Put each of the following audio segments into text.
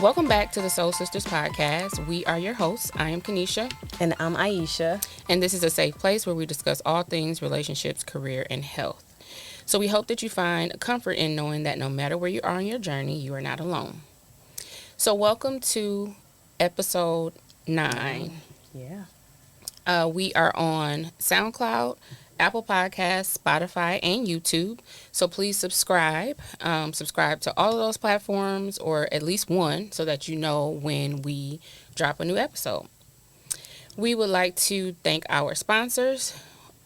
Welcome back to the Soul Sisters podcast. We are your hosts. I am Kanisha. And I'm Aisha. And this is a safe place where we discuss all things relationships, career, and health. So we hope that you find comfort in knowing that no matter where you are on your journey, you are not alone. So welcome to episode 9. Yeah. We are on SoundCloud, Apple Podcasts, Spotify, and YouTube. So please subscribe. Subscribe to all of those platforms, or at least one, so that you know when we drop a new episode. We would like to thank our sponsors.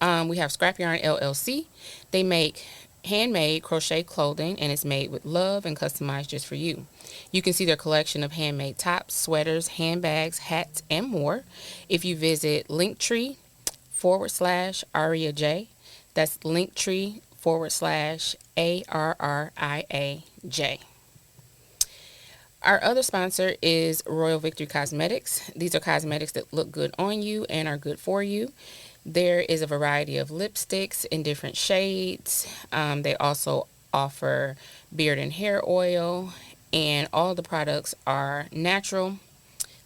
We have Scrap Yarn LLC. They make handmade crochet clothing, and it's made with love and customized just for you. You can see their collection of handmade tops, sweaters, handbags, hats, and more if you visit Linktree/Aria J. That's Linktree/ARRIA J. Our other sponsor is Royal Victory Cosmetics. These are cosmetics that look good on you and are good for you. There is a variety of lipsticks in different shades. They also offer beard and hair oil, and all the products are natural,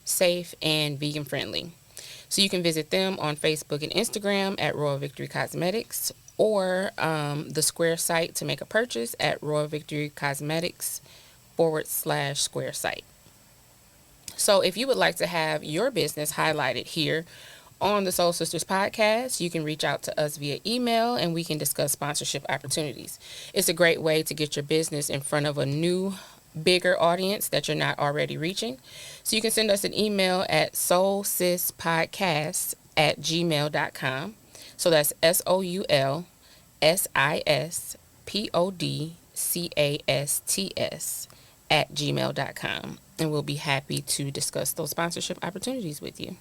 safe, and vegan friendly. So you can visit them on Facebook and Instagram at Royal Victory Cosmetics, or the Square site to make a purchase at Royal Victory Cosmetics/Square site. So if you would like to have your business highlighted here on the Soul Sisters podcast, you can reach out to us via email and we can discuss sponsorship opportunities. It's a great way to get your business in front of a new, bigger audience that you're not already reaching. So you can send us an email at soulsispodcast@gmail.com. So that's SOULSISPODCASTS@gmail.com. And we'll be happy to discuss those sponsorship opportunities with you.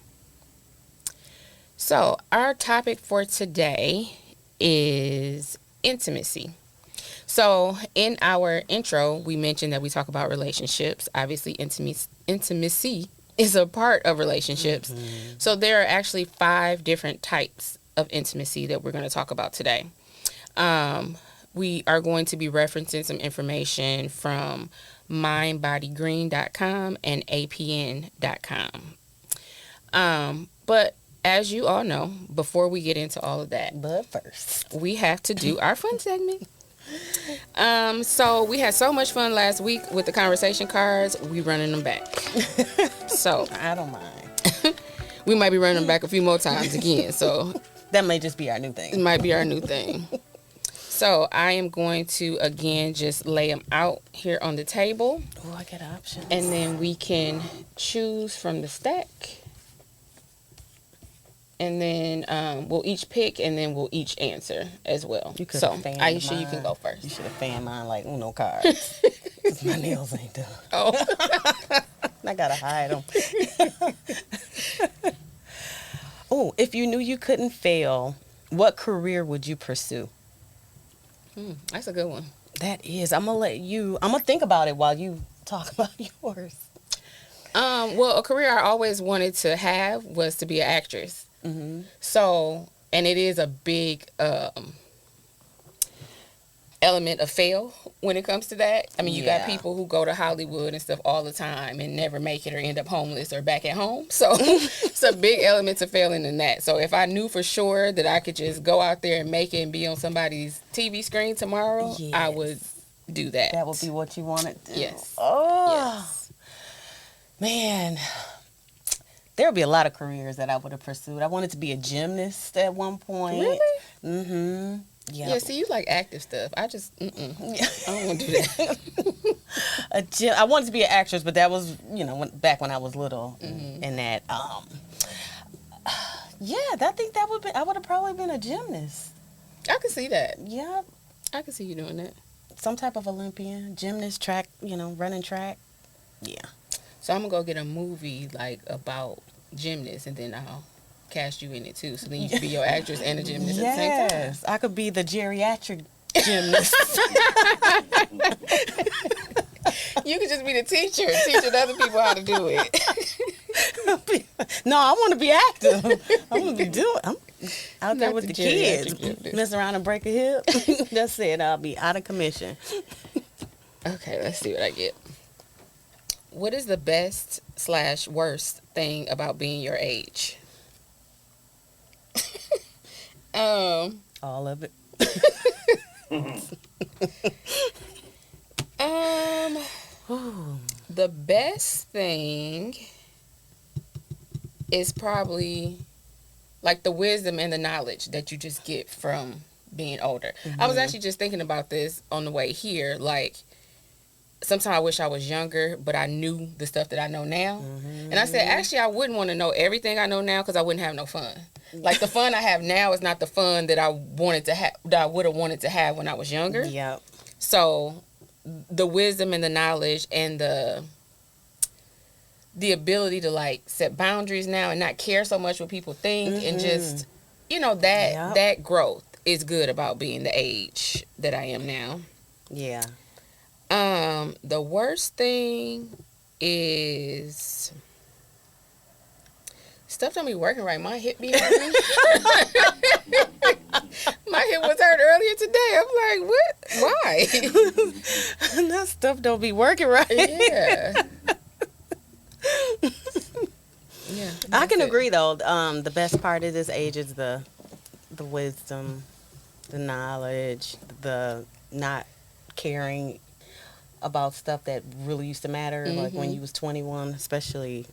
So our topic for today is intimacy. So in our intro, we mentioned that we talk about relationships. Obviously, intimacy is a part of relationships. Mm-hmm. So there are actually 5 different types of intimacy that we're going to talk about today. We are going to be referencing some information from mindbodygreen.com and apn.com. But as you all know, before we get into all of that, but first, we have to do our fun segment. So we had so much fun last week with the conversation cards. We running them back. So I don't mind. We might be running them back a few more times again. So that may just be our new thing. It might be our new thing. So I am going to again just lay them out here on the table. Oh, I get options. And then we can choose from the stack. And then we'll each pick, and then we'll each answer as well. You could so, have fanned Aisha, mine. You can go first. You should have fanned mine like Uno cards. 'Cause my nails ain't done. Oh. I gotta hide them. Oh, if you knew you couldn't fail, what career would you pursue? That's a good one. That is. I'm gonna think about it while you talk about yours. Well, a career I always wanted to have was to be an actress. Mm-hmm. So, and it is a big element of fail when it comes to that. I mean, you got people who go to Hollywood and stuff all the time and never make it or end up homeless or back at home. So it's a big element to failing in that. So if I knew for sure that I could just go out there and make it and be on somebody's TV screen tomorrow, yes, I would do that. That would be what you wanted to do. Yes. Oh, yes. Man. There would be a lot of careers that I would have pursued. I wanted to be a gymnast at one point. Really? Mm-hmm. Yeah, see, you like active stuff. I just, I don't want to do that. I wanted to be an actress, but that was, back when I was little. Mm-hmm. And that, I think I would have probably been a gymnast. I could see that. Yeah. I could see you doing that. Some type of Olympian, gymnast, track, running track. Yeah. So I'm going to go get a movie, about gymnasts, and then I'll cast you in it, too. So then you can be your actress and a gymnast at the same time. Yes, I could be the geriatric gymnast. You could just be the teacher, teaching other people how to do it. No, I want to be active. I want to be I'm out there with the kids. Mess around and break a hip. That's it. I'll be out of commission. Okay, let's see what I get. What is the best / worst thing about being your age? Um, All of it. um, Ooh. the best thing is probably like the wisdom and the knowledge that you just get from being older. I was actually just thinking about this on the way here. Like, sometimes I wish I was younger, but I knew the stuff that I know now. And I said, actually, I wouldn't want to know everything I know now because I wouldn't have no fun. Like, the fun I have now is not the fun that I wanted to have, that I would have wanted to have when I was younger. Yep. So, the wisdom and the knowledge and the ability to like set boundaries now and not care so much what people think and just, you know, that growth is good about being the age that I am now. Yeah. The worst thing is stuff don't be working right. My hip be hurting. My hip was hurt earlier today. I'm like, what? Why? That stuff don't be working right. Yeah. Yeah. I can agree though. The best part of this age is the wisdom, the knowledge, the not caring about stuff that really used to matter, like when you was 21, especially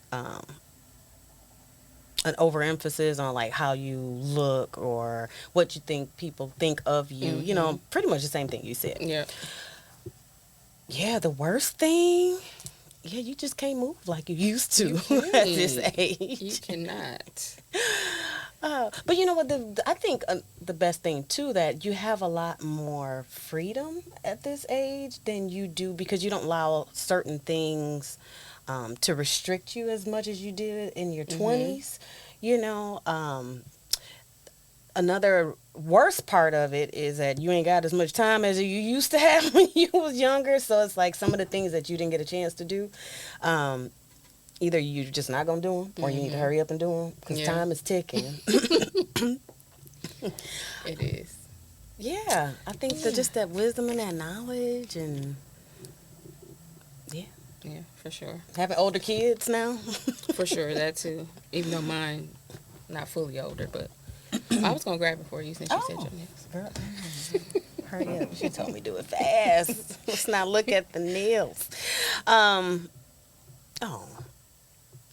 an overemphasis on like how you look or what you think people think of you. You know, pretty much the same thing you said. Yeah. Yeah, the worst thing, yeah, you just can't move like you used to at this age. You cannot. But you know what? I think the best thing too, that you have a lot more freedom at this age than you do, because you don't allow certain things to restrict you as much as you did in your 20s. You know, another worst part of it is that you ain't got as much time as you used to have when you was younger. So it's like some of the things that you didn't get a chance to do, either you're just not going to do them or you need to hurry up and do them because time is ticking. It is. Yeah, I think that just that wisdom and that knowledge and yeah, for sure. Having older kids now. For sure, that too. Even though mine not fully older, but I was gonna grab it for you since you said your next. Girl, hurry up. She told me do it fast. Let's not look at the nails.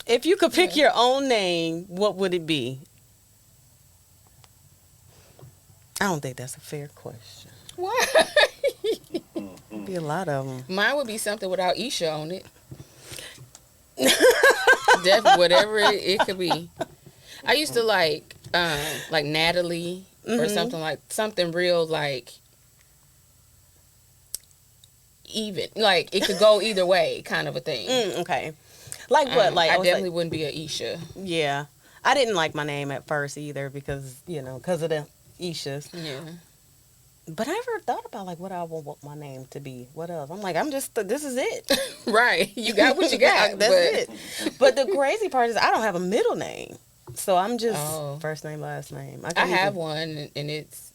If you could pick your own name, what would it be? I don't think that's a fair question. Why? Be a lot of them. Mine would be something without Isha on it. Whatever it could be. I used to like Natalie or something real like even, like it could go either way kind of a thing. Okay. Like what? Like I definitely wouldn't be a Isha. Yeah. I didn't like my name at first either because of the Ishas. Yeah. But I never thought about like what I would want my name to be. What else? I'm like, this is it. Right. You got what you got. That's it. But the crazy part is I don't have a middle name. So I'm just first name, last name. I have one and it's,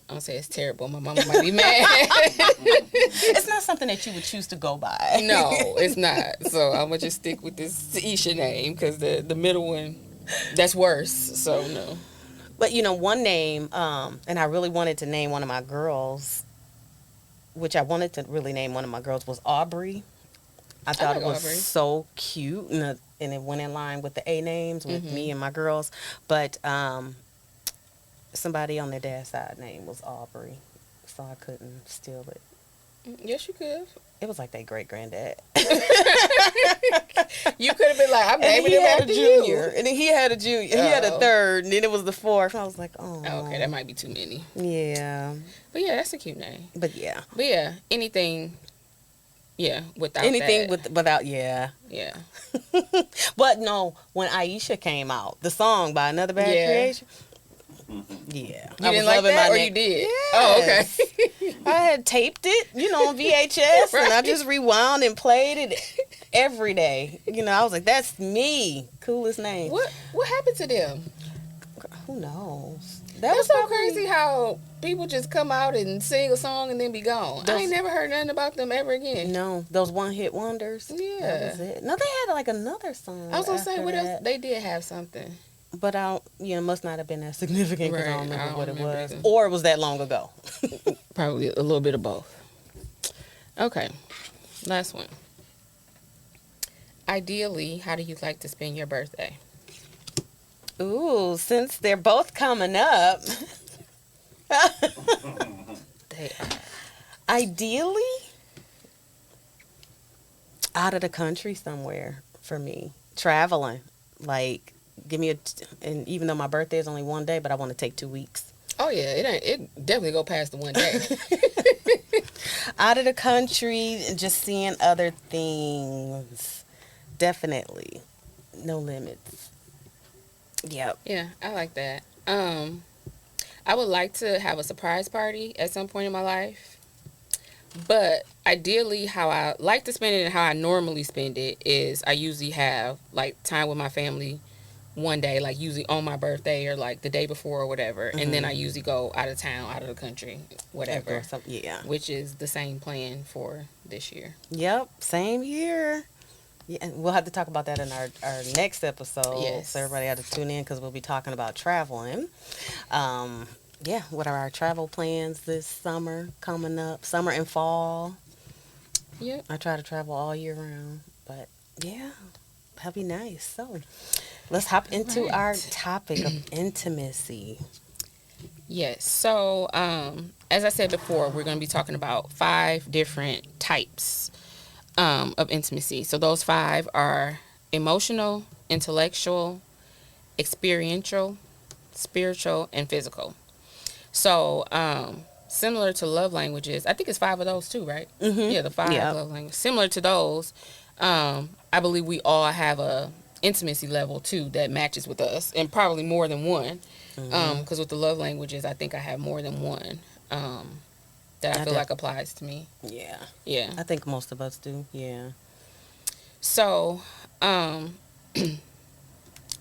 I don't say it's terrible. My mama might be mad. It's not something that you would choose to go by. No, it's not. So I'm going to just stick with this Isha name because the middle one, that's worse. So no. But, one name, and I really wanted to name one of my girls, which I wanted to really name one of my girls, was Aubrey. I thought it was Aubrey. So cute, and it went in line with the A names with me and my girls. But somebody on their dad's side name was Aubrey, so I couldn't steal it. Yes, you could. It was like their great-granddad. You could have been like, I'm naming him after junior. you. And then he had a junior. He had a third, and then it was the fourth. And I was like, oh. Okay, that might be too many. Yeah. But yeah, that's a cute name. But yeah. Anything, without anything that. without, yeah. Yeah. But no, when Aisha came out, the song by Another Bad Creation. Yeah. You didn't like that, or you did? Yes. Oh, okay. I had taped it, on VHS, right. And I just rewound and played it every day. I was like, that's me. Coolest name. What happened to them? Who knows? That That's was so probably crazy how people just come out and sing a song and then be gone. I those. ain't never heard nothing about them ever again. No, those one hit wonders. That Yeah. was it. No, they had like another I song was gonna say, after what else? that, They did have something. but I don't, must not have been that significant because I don't Right. remember I don't what it remember was, either. or it was that long ago. Probably a little bit of both. Okay. Last one. Ideally, how do you like to spend your birthday? Ooh, since they're both coming up, They are. ideally out of the country somewhere for me, traveling. Like, give me and even though my birthday is only one day, but I want to take 2 weeks. Oh yeah, it ain't. It definitely go past the one day. Out of the country and just seeing other things. Definitely. No limits. Yep. Yeah, I like that. I would like to have a surprise party at some point in my life. But ideally, how I like to spend it and how I normally spend it is I usually have like time with my family one day, like usually on my birthday or like the day before or whatever. And then I usually go out of town, out of the country, whatever, Yeah. which is the same plan for this year. Yep. Same here. Yeah, and we'll have to talk about that in our next episode. Yes. So everybody had to tune in because we'll be talking about traveling. Yeah, what are our travel plans this summer coming up? Summer and fall. Yep. I try to travel all year round, but yeah, that'd be nice. So let's hop into our Right. topic of intimacy. Yes. So, as I said before, we're going to be talking about 5 different types of intimacy. So those 5 are emotional, intellectual, experiential, spiritual, and physical. So, similar to love languages, I think it's 5 of those too, right? Mm-hmm. Yeah, the 5 Yeah. love languages. Similar to those, I believe we all have a intimacy level too that matches with us, and probably more than one. Because with the love languages, I think I have more than one that I feel like applies to me. Yeah. Yeah. I think most of us do. Yeah. So,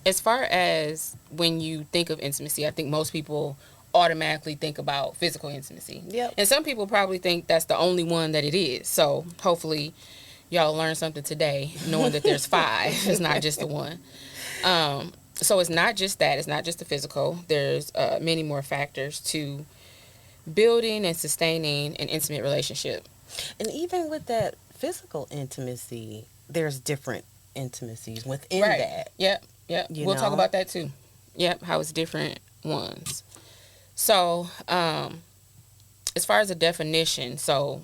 as far as when you think of intimacy, I think most people automatically think about physical intimacy. Yep. And some people probably think that's the only one that it is. So, hopefully, y'all learn something today, knowing that there's 5. It's not just the one. So, it's not just that. It's not just the physical. There's many more factors to building and sustaining an intimate relationship. And even with that physical intimacy, there's different intimacies within Right. that. Yep. Yep. You We'll talk know? about that too. Yep. How it's different ones. So, as far as a definition, so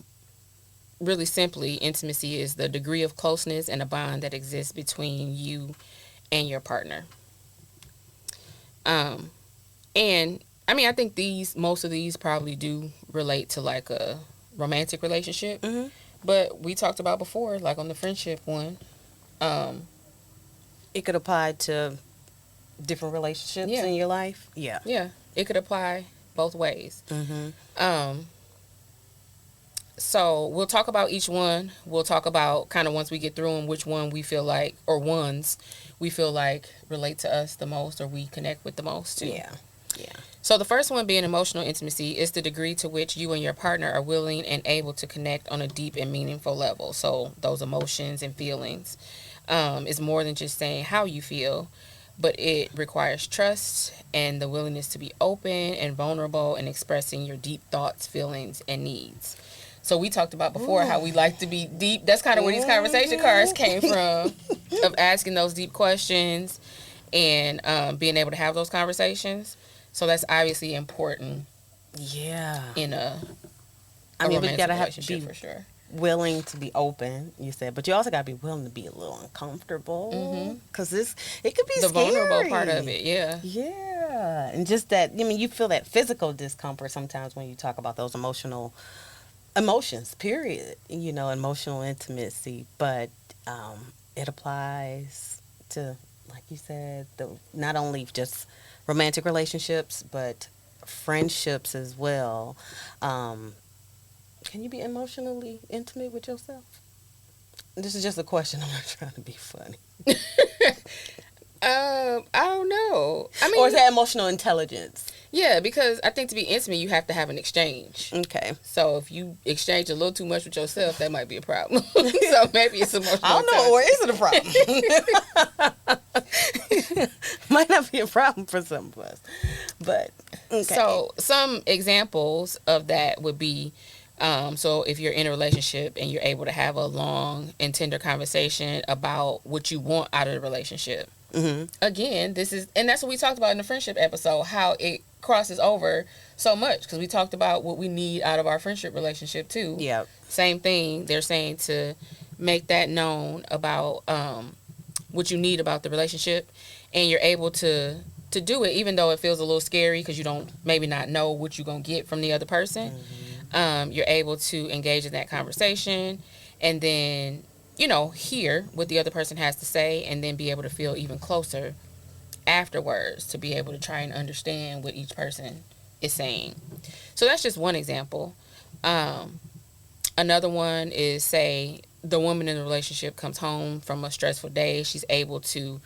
really simply, intimacy is the degree of closeness and a bond that exists between you and your partner. And I mean, I think most of these probably do relate to like a romantic relationship. Mm-hmm. But we talked about before, like on the friendship one. It could apply to different relationships Yeah. in your life. Yeah. Yeah, it could apply both ways. Mm-hmm. So we'll talk about each one. We'll talk about kind of once we get through them, which one we feel like, or ones we feel like relate to us the most or we connect with the most too. Yeah. Yeah. So the first one being emotional intimacy is the degree to which you and your partner are willing and able to connect on a deep and meaningful level. So those emotions and feelings is more than just saying how you feel, but it requires trust and the willingness to be open and vulnerable and expressing your deep thoughts, feelings, and needs. So we talked about before how we like to be deep. That's kind of where these conversation cards came from, of asking those deep questions and being able to have those conversations. So that's obviously important Yeah. in a I mean, but you romantic gotta have relationship be for sure. willing to be open. You said, but you also gotta be willing to be a little uncomfortable because it could be The scary. vulnerable part of it, yeah. Yeah, and just that. I mean, you feel that physical discomfort sometimes when you talk about those emotions. Period. You know, emotional intimacy, but it applies to, like you said, not only just romantic relationships, but friendships as well. Can you be emotionally intimate with yourself? This is just a question. I'm not trying to be funny. I don't know. I mean, Or is that emotional intelligence? Yeah, because I think to be intimate, you have to have an exchange. Okay. So if you exchange a little too much with yourself, that might be a problem. So maybe it's emotional I don't know, or intelligence. is it a problem? Might not be a problem for some of us, but okay. So some examples of that would be, so if you're in a relationship and you're able to have a long and tender conversation about what you want out of the relationship. Again, and that's what we talked about in the friendship episode, how it crosses over so much, because we talked about what we need out of our friendship relationship too. Yep. Same thing. They're saying to make that known about what you need about the relationship, and you're able to do it even though it feels a little scary because you don't maybe not know what you're going to get from the other person. You're able to engage in that conversation and then, hear what the other person has to say, and then be able to feel even closer afterwards to be able to try and understand what each person is saying. So that's just one example. Another one is, say the woman in the relationship comes home from a stressful day. She's able to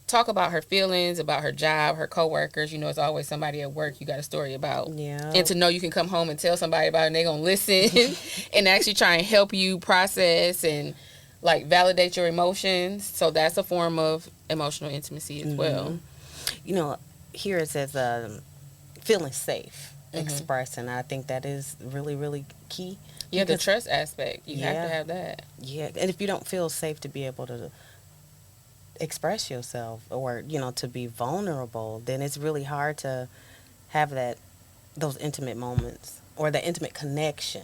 talk about her feelings, about her job, her coworkers. It's always somebody at work you got a story about. Yeah. And to know you can come home and tell somebody about it, and they're going to listen and actually try and help you process and like validate your emotions. So that's a form of emotional intimacy as well. Here it says feeling safe, expressing. I think that is really, really key. Yeah, the trust aspect. You have to have that. Yeah, and if you don't feel safe to be able to express yourself or to be vulnerable, then it's really hard to have those intimate moments or that intimate connection.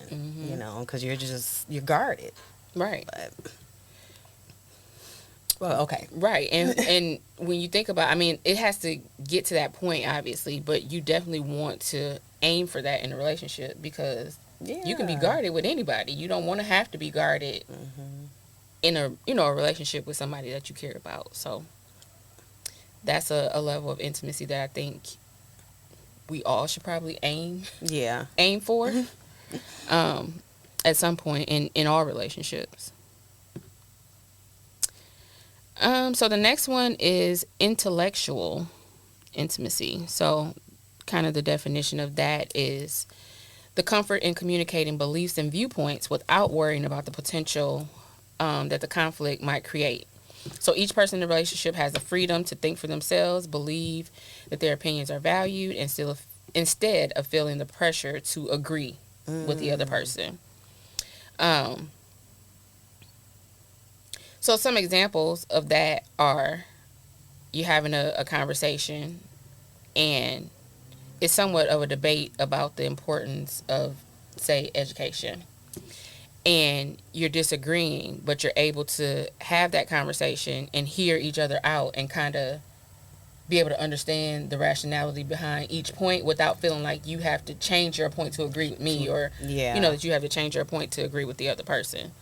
Because you're guarded, right? Well, okay, right. And when you think about, it has to get to that point, obviously, but you definitely want to aim for that in a relationship, because you can be guarded with anybody. You don't want to have to be guarded in a a relationship with somebody that you care about. So that's a level of intimacy that I think we all should probably aim for at some point in all relationships. So the next one is intellectual intimacy. So kind of the definition of that is the comfort in communicating beliefs and viewpoints without worrying about the potential that the conflict might create. So each person in the relationship has the freedom to think for themselves, believe that their opinions are valued, and still, instead of feeling the pressure to agree with the other person. So some examples of that are you having a conversation, and it's somewhat of a debate about the importance of, say, education. And you're disagreeing, but you're able to have that conversation and hear each other out and kind of be able to understand the rationality behind each point without feeling like you have to change your point to agree with me, or that you have to change your point to agree with the other person.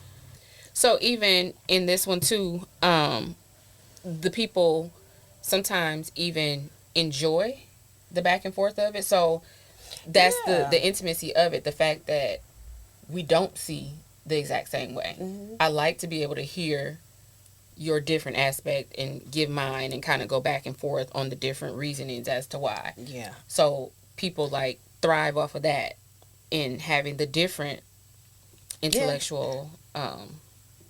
So even in this one too, the people sometimes even enjoy the back and forth of it. So that's the intimacy of it, the fact that we don't see the exact same way. I like to be able to hear your different aspect and give mine and kind of go back and forth on the different reasonings as to why. Yeah. So people like thrive off of that in having the different intellectual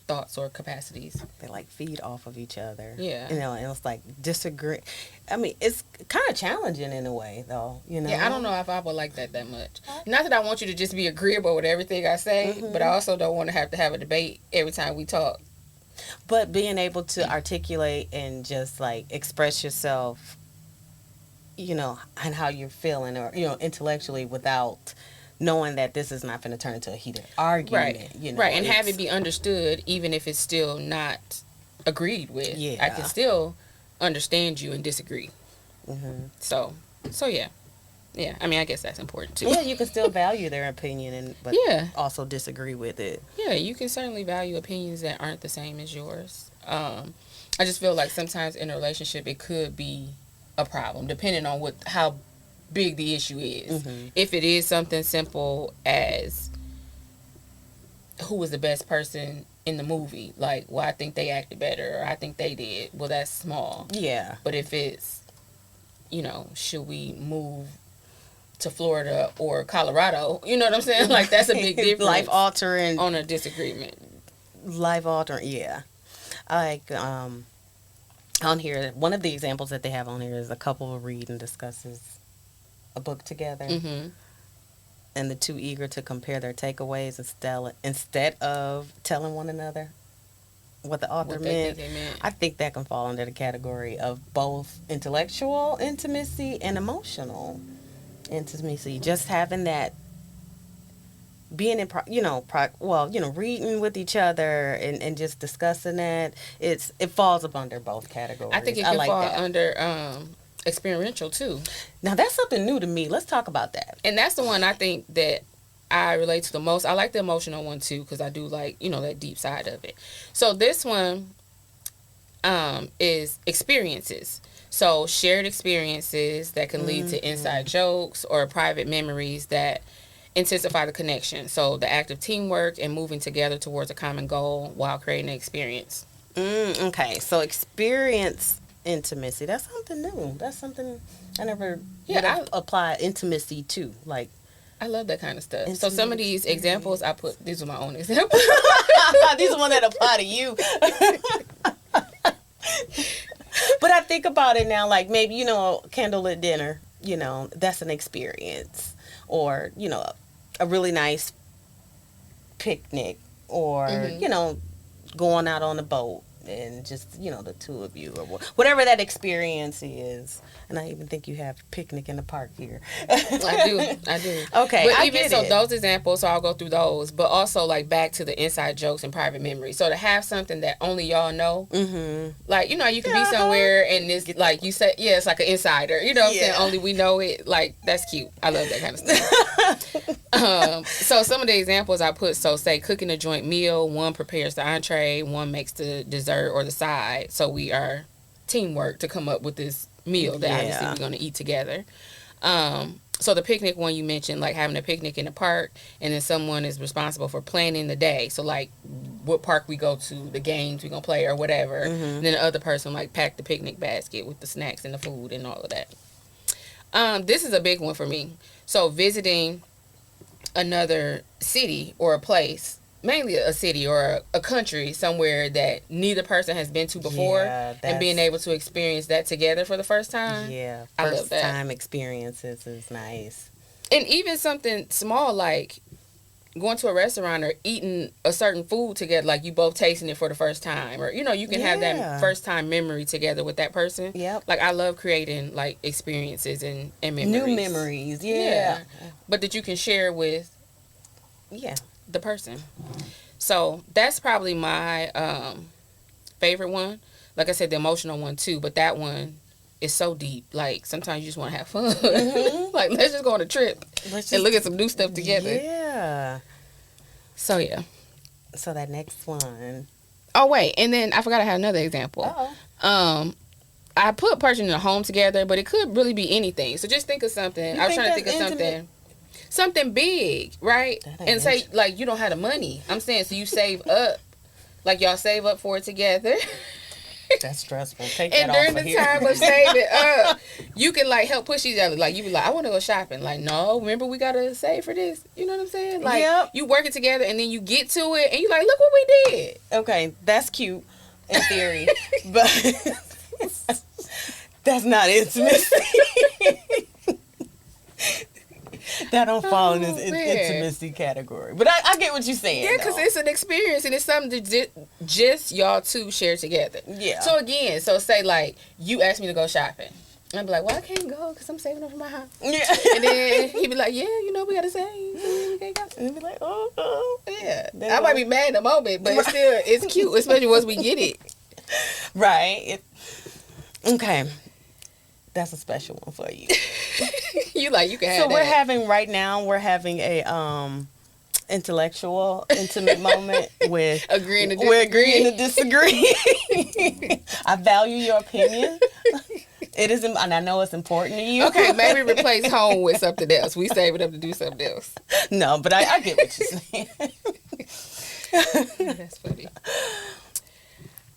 thoughts or capacities. They like feed off of each other. Yeah. And it's like disagree. It's kind of challenging in a way, though. Yeah, I don't know if I would like that much. Not that I want you to just be agreeable with everything I say, but I also don't want to have a debate every time we talk. But being able to articulate and just like express yourself, and how you're feeling, or intellectually, without knowing that this is not going to turn into a heated argument. Right, and have it be understood, even if it's still not agreed with. I can still understand you and disagree. So yeah. I guess that's important too. Yeah, you can still value their opinion, but also disagree with it. Yeah, you can certainly value opinions that aren't the same as yours. I just feel like sometimes in a relationship it could be a problem, depending on how big the issue is. If it is something simple as who was the best person in the movie, like, well, I think they acted better, or I think they did, well, that's small. Yeah. But if it's, should we move to Florida or Colorado. You know what I'm saying? Like, that's a big difference. Life altering. On a disagreement. Life altering, yeah. Like, on here, one of the examples that they have on here is a couple read and discusses a book together. Mm-hmm. And the two eager to compare their takeaways instead of telling one another what the author meant. I think that can fall under the category of both intellectual intimacy and emotional intimacy. Just having that, being in, reading with each other and just discussing that, it falls up under both categories. I think it can fall under experiential too. Now that's something new to me. Let's talk about that. And that's the one I think that I relate to the most. I like the emotional one too, because I do like, that deep side of it. So this one is experiences. So shared experiences that can lead to inside jokes or private memories that intensify the connection. So the act of teamwork and moving together towards a common goal while creating an experience. Okay, so experience intimacy. That's something new. That's something I never apply intimacy to. Like, I love that kind of stuff. So some of these examples I put, these are my own examples. These are ones that apply to you. But I think about it now, like maybe, candlelit dinner, that's an experience. Or, a really nice picnic. Or, going out on a boat and just, the two of you. Or whatever that experience is. And I even think you have picnic in the park here. I do. Okay, but even so, those examples, so I'll go through those. But also, like, back to the inside jokes and private memories. So to have something that only y'all know, like, you can be somewhere and it's like you said, it's like an insider. You know what I'm saying? Only we know it. Like, that's cute. I love that kind of stuff. So some of the examples I put, so say cooking a joint meal, one prepares the entree, one makes the dessert or the side. So we are teamwork to come up with this meal that obviously we're going to eat together. So the picnic one you mentioned, like having a picnic in the park, and then someone is responsible for planning the day. So like what park we go to, the games we going to play or whatever. And then the other person like pack the picnic basket with the snacks and the food and all of that. This is a big one for me. So visiting another city or a place, mainly a city or a country somewhere that neither person has been to before, and being able to experience that together for the first time. Yeah, I love that. First time experiences is nice. And even something small like going to a restaurant or eating a certain food together, like you both tasting it for the first time, or you can have that first time memory together with that person. Yep. Like I love creating like experiences and memories. New memories, yeah. But that you can share with the person. So that's probably my favorite one. Like I said, the emotional one too, but that one is so deep. Like sometimes you just want to have fun. Like let's just go on a trip and look at some new stuff together. Yeah. So yeah. So that next one. Oh wait, and then I forgot I had another example. I put purchasing a home together, but it could really be anything. So just think of something. I was trying to think of something big, right? And say like you don't have the money. I'm saying so you save up, like y'all save up for it together. That's stressful. Take and that during the time of saving up, you can like help push each other. Like you be like, I want to go shopping. Like no, remember we gotta save for this. You know what I'm saying? Like you work it together, and then you get to it, and you like, look what we did. Okay, that's cute in theory, but that's not intimacy. That don't fall in this intimacy category. But I get what you're saying. Yeah, because it's an experience and it's something that just y'all two share together. Yeah. So again, say like you asked me to go shopping. And I'd be like, well, I can't go because I'm saving up for my house. Yeah. And then he'd be like, yeah, we got to save. We can't go. And he'd be like, oh. Yeah. I might be mad in the moment, but it's cute, especially once we get it. Right. Okay. That's a special one for you. You can have that. So we're having a intellectual, intimate moment with agreeing to disagree. I value your opinion. It is, and I know it's important to you. Okay, maybe replace home with something else. We save it up to do something else. No, but I get what you're saying. That's funny.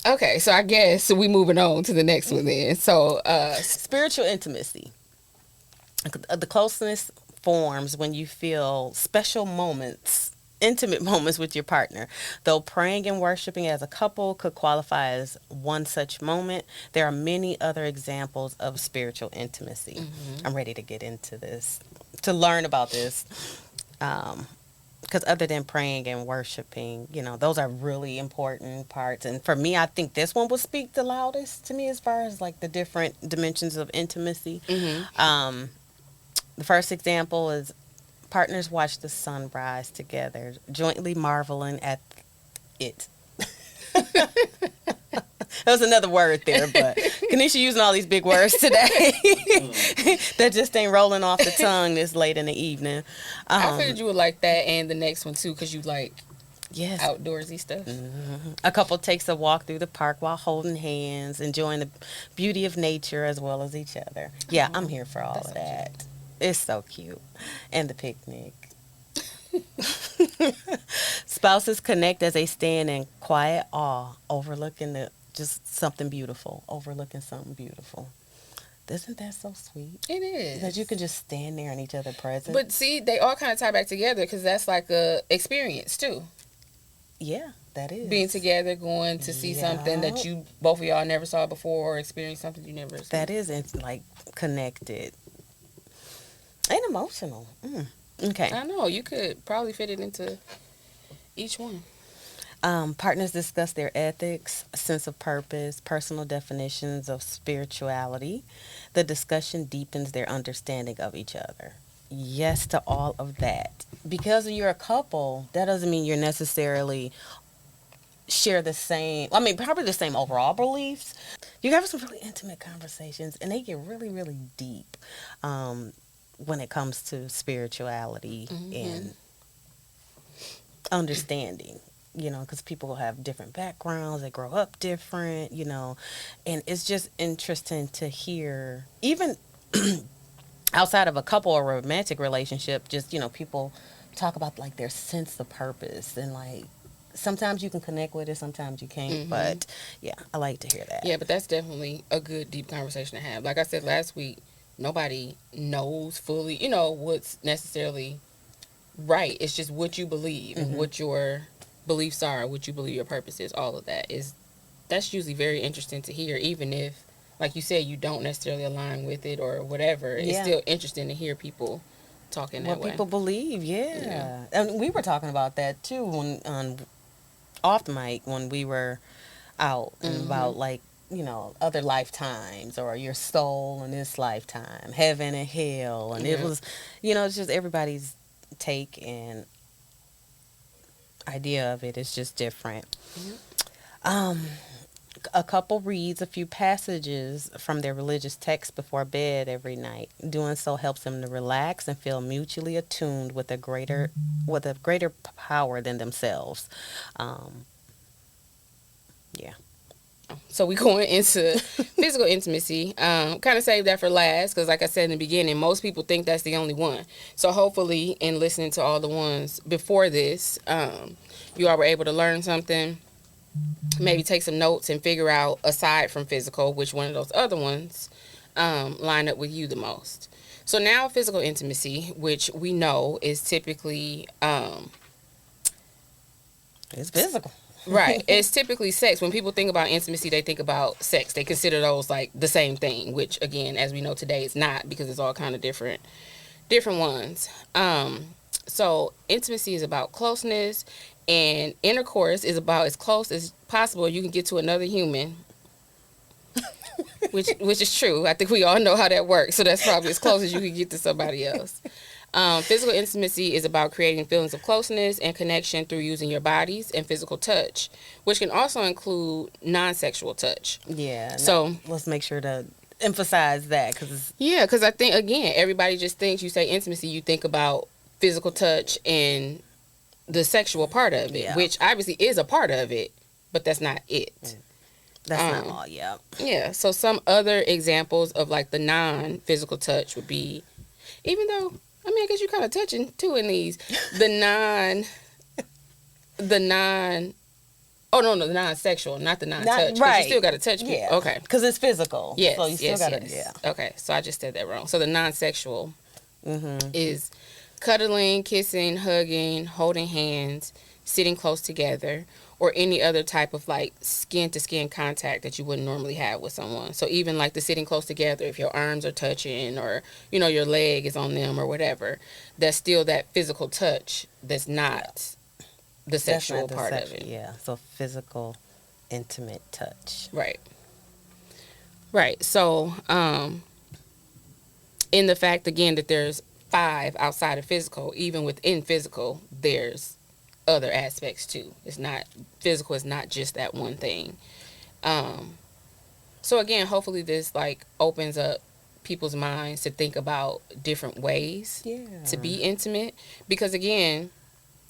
Okay, so I guess we moving on to the next one then. So, spiritual intimacy. The closeness forms when you feel special moments, intimate moments with your partner. Though praying and worshiping as a couple could qualify as one such moment, there are many other examples of spiritual intimacy. I'm ready to get into this, to learn about this. Because other than praying and worshiping, those are really important parts. And for me, I think this one will speak the loudest to me as far as like the different dimensions of intimacy. The first example is partners watch the sunrise together, jointly marveling at it. That was another word there, but Kanisha using all these big words today that just ain't rolling off the tongue this late in the evening. I figured you would like that and the next one too, because you like Yes. outdoorsy stuff. A couple takes a walk through the park while holding hands, enjoying the beauty of nature as well as each other. Yeah, I'm here for all of that. It's so cute. And the picnic. Spouses connect as they stand in quiet awe, overlooking something beautiful. Isn't that so sweet? It is. That you can just stand there in each other's presence. But see, they all kind of tie back together because that's like a experience too. Yeah, that is. Being together, going to see something that you both of y'all never saw before, or experience something you never seen. That is, it's like connected and emotional. Okay. I know you could probably fit it into each one. Partners discuss their ethics, sense of purpose, personal definitions of spirituality. The discussion deepens their understanding of each other. Yes to all of that. Because you're a couple, that doesn't mean you're necessarily share the same, probably the same overall beliefs. You have some really intimate conversations, and they get really, really deep when it comes to spirituality and understanding. Because people have different backgrounds, they grow up different, and it's just interesting to hear, even outside of a couple or romantic relationship, just, people talk about like their sense of purpose, and like sometimes you can connect with it, sometimes you can't, but yeah, I like to hear that. Yeah, but that's definitely a good deep conversation to have. Like I said last week, nobody knows fully, what's necessarily right. It's just what you believe and what your beliefs are, what you believe your purpose is. All of that's usually very interesting to hear, even if, like you said, you don't necessarily align with it or whatever. It's still interesting to hear people talking that way. What people believe, yeah. And we were talking about that too when off the mic when we were out, and about like, other lifetimes, or your soul in this lifetime, heaven and hell, and it was, it's just everybody's take and idea of it is just different. A couple reads a few passages from their religious text before bed every night. Doing so helps them to relax and feel mutually attuned with a greater power than themselves. Yeah. So we going into physical intimacy. Kind of saved that for last because, like I said in the beginning, most people think that's the only one. So hopefully, in listening to all the ones before this, you all were able to learn something. Maybe take some notes and figure out, aside from physical, which one of those other ones line up with you the most. So now physical intimacy, which we know is typically it's physical. Right. It's typically sex. When people think about intimacy, they think about sex. They consider those like the same thing, which again, as we know today, it's not, because it's all kind of different ones. So intimacy is about closeness, and intercourse is about as close as possible you can get to another human, which is true. I think we all know how that works. So that's probably as close as you can get to somebody else. Physical intimacy is about creating feelings of closeness and connection through using your bodies and physical touch, which can also include non-sexual touch. Yeah. So let's make sure to emphasize that. Because I think, again, everybody just thinks you say intimacy, you think about physical touch and the sexual part of it, which obviously is a part of it, but that's not it. That's not all, yeah. Yeah, so some other examples of like the non-physical touch would be, even though, I guess you're kind of touching too in these, the non-sexual, not the non-touch. Right. You still got to touch people. Yeah. Okay. Because it's physical. Yes, so you still yes, gotta, yes. Okay, so I just said that wrong. So the non-sexual Mm-hmm. is cuddling, kissing, hugging, holding hands, sitting close together, or any other type of like skin to skin contact that you wouldn't normally have with someone. So even like the sitting close together, if your arms are touching or your leg is on them or whatever, that's still that physical touch. That's Yeah. not the That's sexual not part of deception. it. Yeah. So physical, intimate touch. Right. Right. So, in the fact again that there's five outside of physical, even within physical, there's other aspects too. It's not physical is not just that one thing. Um, so again, hopefully this like opens up people's minds to think about different ways Yeah. to be intimate because again,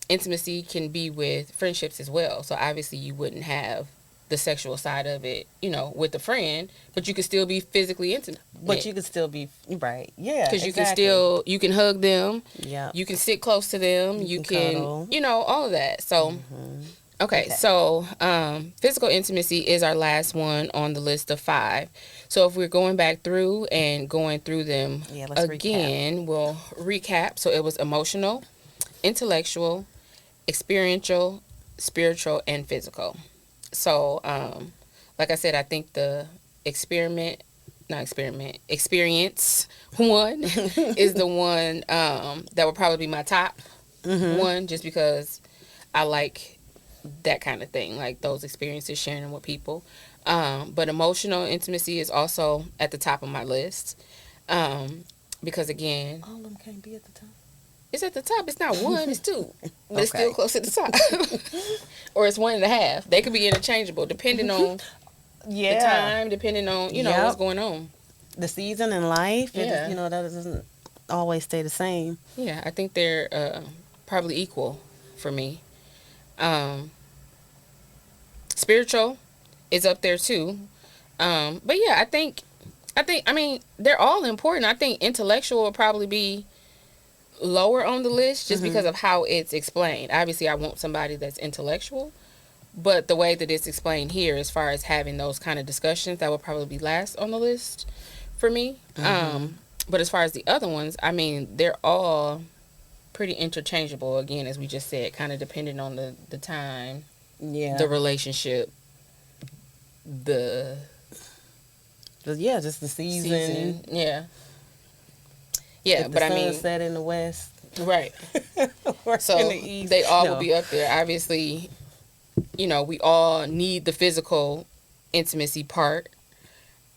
intimacy can be with friendships as well. So obviously you wouldn't have the sexual side of it, with a friend, but you could still be physically intimate. But you could still be right. Yeah. Because Exactly. you can hug them, Yep. you can sit close to them, You you can can, cuddle. all of that. So, Hmm. okay, Okay. so physical intimacy is our last one on the list of five. So if we're going back through and going through them Yeah. Let's recap. again, we'll recap. So it was emotional, intellectual, experiential, spiritual, and physical. So, like I said, I think the experience one is the one that would probably be my top Mm-hmm. one, just because I like that kind of thing, like those experiences, sharing them with people. But emotional intimacy is also at the top of my list, because again, All of them can't be at the top. it's at the top. It's not one, it's two, but it's still Okay. close to the top. Or it's one and a half. They could be interchangeable depending on the Yeah. time, depending on what's Yep. going on. The season in life, it is, Yeah, that doesn't always stay the same. yeah. I think they're probably equal for me. Um, Spiritual is up there too. But yeah, I mean they're all important. I think intellectual will probably be lower on the list just Mm-hmm. because of how it's explained. Obviously, I want somebody that's intellectual, but the way that it's explained here, as far as having those kind of discussions, that would probably be last on the list for me. Mm-hmm. But as far as the other ones, I mean, they're all pretty interchangeable. Again, as we just said, kind of depending on the time, Yeah. the relationship, the Yeah, just the season. season. Yeah, yeah. If the But I sun mean, set in the west right. or in So the east. they all will No. be up there. Obviously, we all need the physical intimacy part.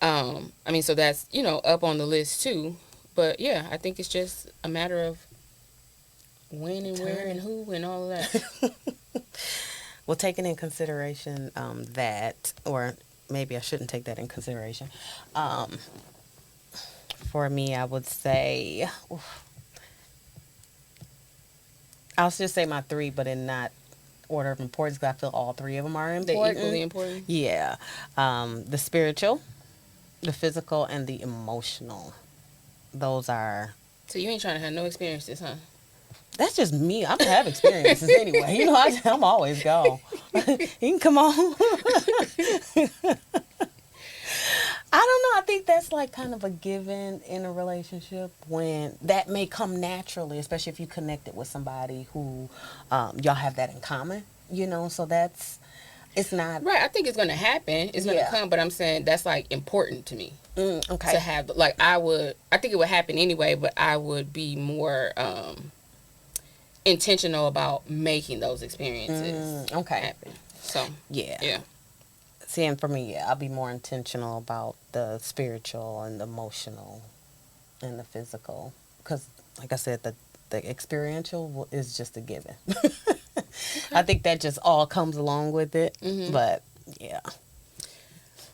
I mean, so that's, up on the list too. But yeah, I think it's just a matter of when and where and Time. who and all of that. Well, taking in consideration that, or maybe I shouldn't take that in consideration. Um, for me, I would say, I'll just say my three, but in not order of importance because I feel all three of them are They equally important. important. Yeah. The spiritual, the physical, and the emotional. Those are. So you ain't trying to have no experiences, huh? That's just me. I have experiences anyway. I'm always gone. You can come on. I don't know. I think that's like kind of a given in a relationship when that may come naturally, especially if you connect it with somebody who y'all have that in common. So it's not. Right. I think it's gonna happen. It's gonna Yeah. come. But I'm saying that's like important to me to Okay. have. Like I think it would happen anyway, but I would be more intentional about making those experiences Okay. happen. So Yeah. yeah. See, and for me, yeah, I'll be more intentional about the spiritual and the emotional and the physical. Because, like I said, the experiential is just a given. I think that just all comes along with it. Mhm. But, yeah.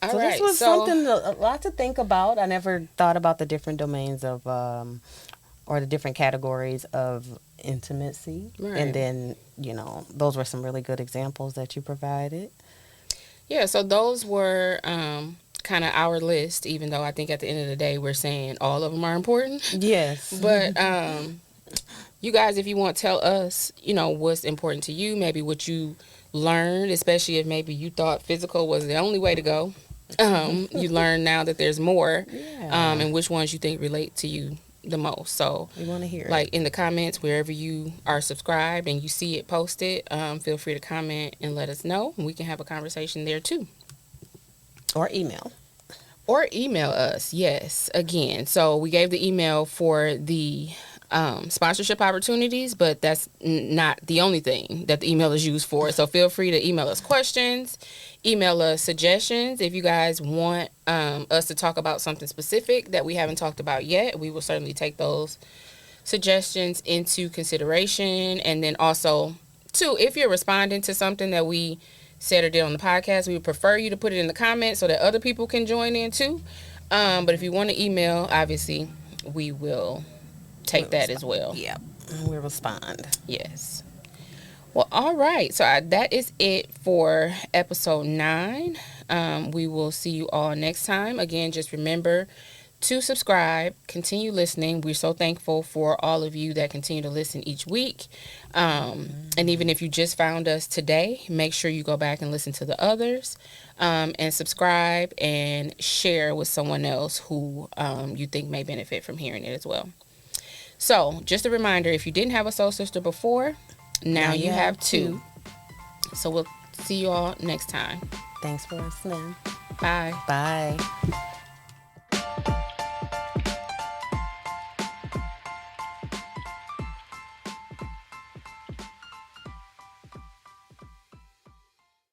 All So this right. was So something, a lot to think about. I never thought about the different domains of, or the different categories of intimacy. right. And then, those were some really good examples that you provided. Yeah, so those were kind of our list, even though I think at the end of the day we're saying all of them are important. Yes. But you guys, if you want to tell us, what's important to you, maybe what you learned, especially if maybe you thought physical was the only way to go. You learn now that there's more, Yeah. and which ones you think relate to you the most. So, We want to hear like it. in the comments, wherever you are subscribed and you see it posted, feel free to comment and let us know. And we can have a conversation there too. Or email. Or email us, yes. Again, so we gave the email for the sponsorship opportunities, but that's not the only thing that the email is used for. So feel free to email us questions, email us suggestions. If you guys want us to talk about something specific that we haven't talked about yet, we will certainly take those suggestions into consideration. And then also, too, if you're responding to something that we said or did on the podcast, we would prefer you to put it in the comments so that other people can join in too. But if you want to email, obviously, we will take We'll that as respond. well. Yep. We'll respond. Yes. Well, all right. So that is it for episode 9. We will see you all next time. Again, just remember to subscribe, continue listening. We're so thankful for all of you that continue to listen each week. And even if you just found us today, make sure you go back and listen to the others, and subscribe and share with someone else who you think may benefit from hearing it as well. So just a reminder, if you didn't have a soul sister before, now you have 2. So we'll see you all next time. Thanks for listening. Bye. Bye.